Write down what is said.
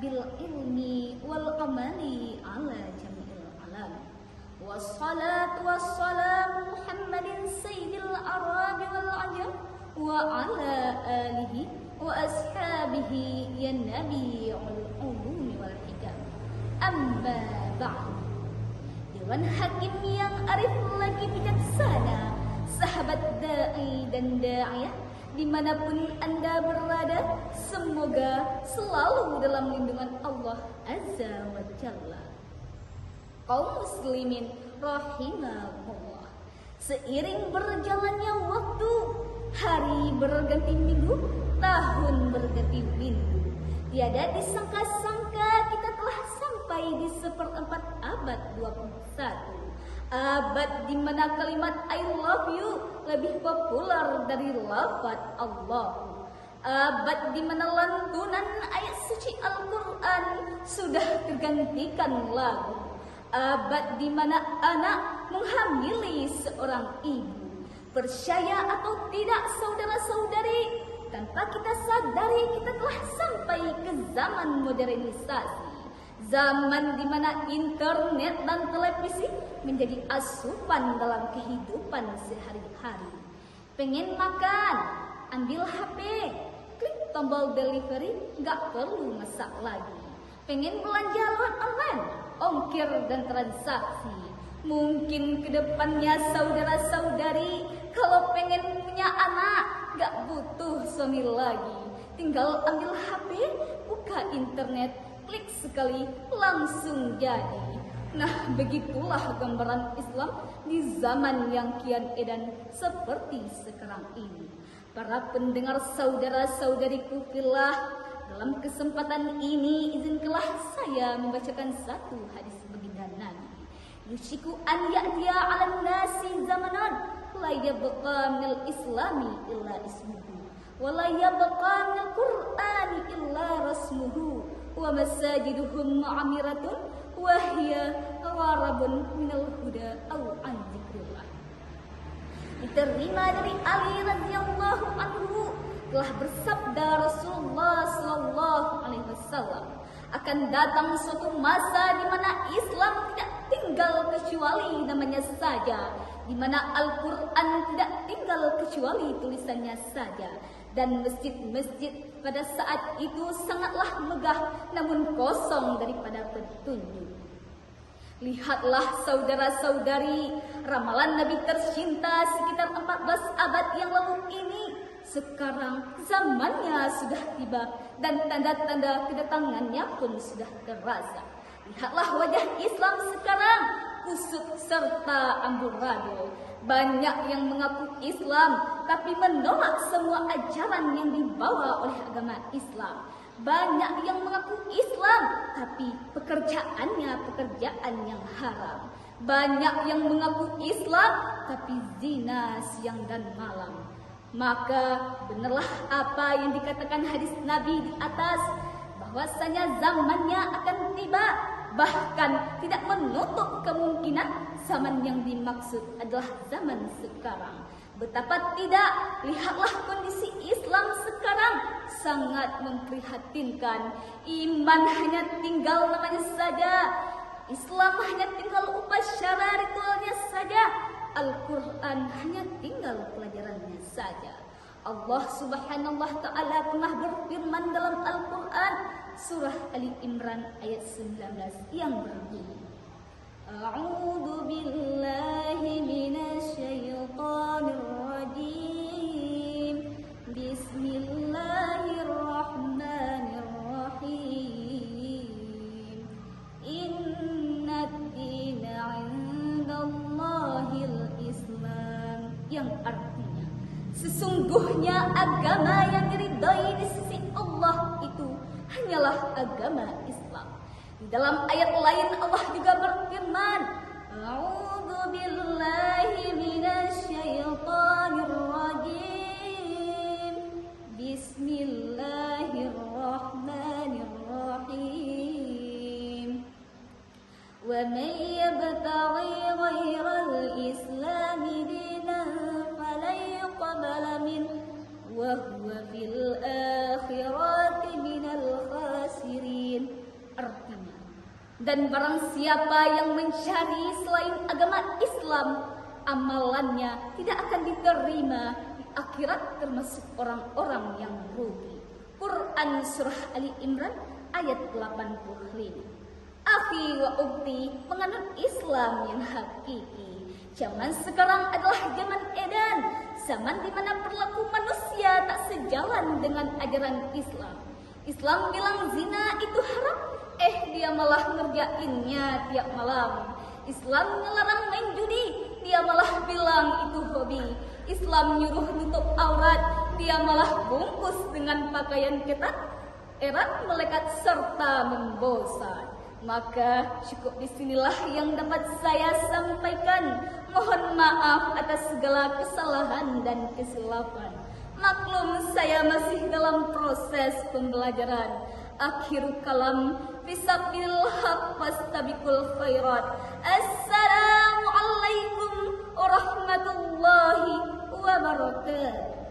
bil ilmi wal amali ala jami'il alam. Wassalatu wassalamu Muhammadin sayyidil arabi wal ajam wa ala alihi wa ashabihi ya nabi'ul ulumi wal hikam. Amma ba'du. Dewan hakim yang arif lagi bijaksana, sahabat da'i dan da'iyah dimanapun Anda berada, semoga selalu dalam lindungan Allah Azza wa Jalla. Kaum muslimin rahimahullah, seiring berjalannya waktu, hari berganti minggu, tahun berganti minggu, tiada disangka-sangka kita telah sampai di seperempat abad 21. Abad di mana kalimat I love you lebih populer dari lafaz Allah. Abad di mana lantunan ayat suci Al-Quran sudah tergantikan lagu. Abad di mana anak menghamili seorang ibu. Percaya atau tidak saudara-saudari, tanpa kita sadari kita telah sampai ke zaman modernisasi. Zaman di mana internet dan televisi menjadi asupan dalam kehidupan sehari-hari. Pengen makan, ambil HP, klik tombol delivery, gak perlu masak lagi. Pengen belanja lewat online, ongkir dan transaksi. Mungkin kedepannya saudara-saudari, kalau pengen punya anak, gak butuh suami lagi. Tinggal ambil HP, buka internet, klik sekali langsung jadi. Nah, begitulah gambaran Islam di zaman yang kian edan seperti sekarang ini. Para pendengar saudara-saudariku fillah, dalam kesempatan ini izinkanlah saya membacakan satu hadis baginda Nabi. Yushiku an ya'tiya 'alan nasi zamanan la yabqa minal islami illa ismuhu wa la yabqa minal qur'ani illa rasmuhu wa masajiduhum mu'amiratun wa hiya gharabun minal huda aw an dzikrillah. Diterima dari Ali radhiyallahu anhu, telah bersabda Rasulullah sallallahu alaihi wasallam, akan datang suatu masa di mana Islam tidak tinggal kecuali namanya saja, di mana Al-Quran tidak tinggal kecuali tulisannya saja, dan masjid-masjid pada saat itu sangatlah megah namun kosong daripada petunjuk. Lihatlah saudara-saudari, ramalan Nabi tercinta sekitar 14 abad yang lalu ini, sekarang zamannya sudah tiba dan tanda-tanda kedatangannya pun sudah terasa. Lihatlah wajah Islam sekarang, kusut serta amburadul. Banyak yang mengaku Islam tapi menolak semua ajaran yang dibawa oleh agama Islam. Banyak yang mengaku Islam tapi pekerjaannya pekerjaan yang haram. Banyak yang mengaku Islam tapi zina siang dan malam. Maka benarlah apa yang dikatakan hadis Nabi di atas, bahwasanya zamannya akan tiba, bahkan tidak menutup kemungkinan zaman yang dimaksud adalah zaman sekarang. Betapa tidak, lihatlah kondisi Islam sekarang sangat memprihatinkan. Iman hanya tinggal namanya saja, Islam hanya tinggal upacara ritualnya saja, Al-Quran hanya tinggal pelajarannya saja. Allah subhanahu wa ta'ala pernah berfirman dalam Al-Quran surah Ali Imran ayat 19 yang berbunyi, A'udzu billahi minasyaitonir rajim. Bismillahirrahmanirrahim. Innad dina 'indallahil Islam, yang artinya sesungguhnya agama yang diridhai di sisi Allah itu hanyalah agama Islam. Di dalam ayat lain Allah juga berfirman, A'udzu billahi minasyaitonir rajim. Bismillahirrahmanirrahim. Wa may yabtaghi ghairal islami dinan falan yuqbala minhu wa huwa fil akhirati minal khasirin. Dan barang siapa yang mencari selain agama Islam, amalannya tidak akan diterima di akhirat, termasuk orang-orang yang rugi. Quran Surah Ali Imran ayat 85. Akhi wa ukhti penganut Islam yang hakiki, zaman sekarang adalah zaman edan, zaman di mana perilaku manusia tak sejalan dengan ajaran Islam. Islam bilang zina itu haram, dia malah ngerjainnya tiap malam. Islam melarang main judi, dia malah bilang itu hobi. Islam nyuruh nutup aurat, dia malah bungkus dengan pakaian ketat, erat melekat serta membosan. Maka cukup disinilah yang dapat saya sampaikan. Mohon maaf atas segala kesalahan dan kesilapan. Maklum saya masih dalam proses pembelajaran. Akhir kalam, bisabil haq fastabiqul khairat. Assalamualaikum warahmatullahi wabarakatuh.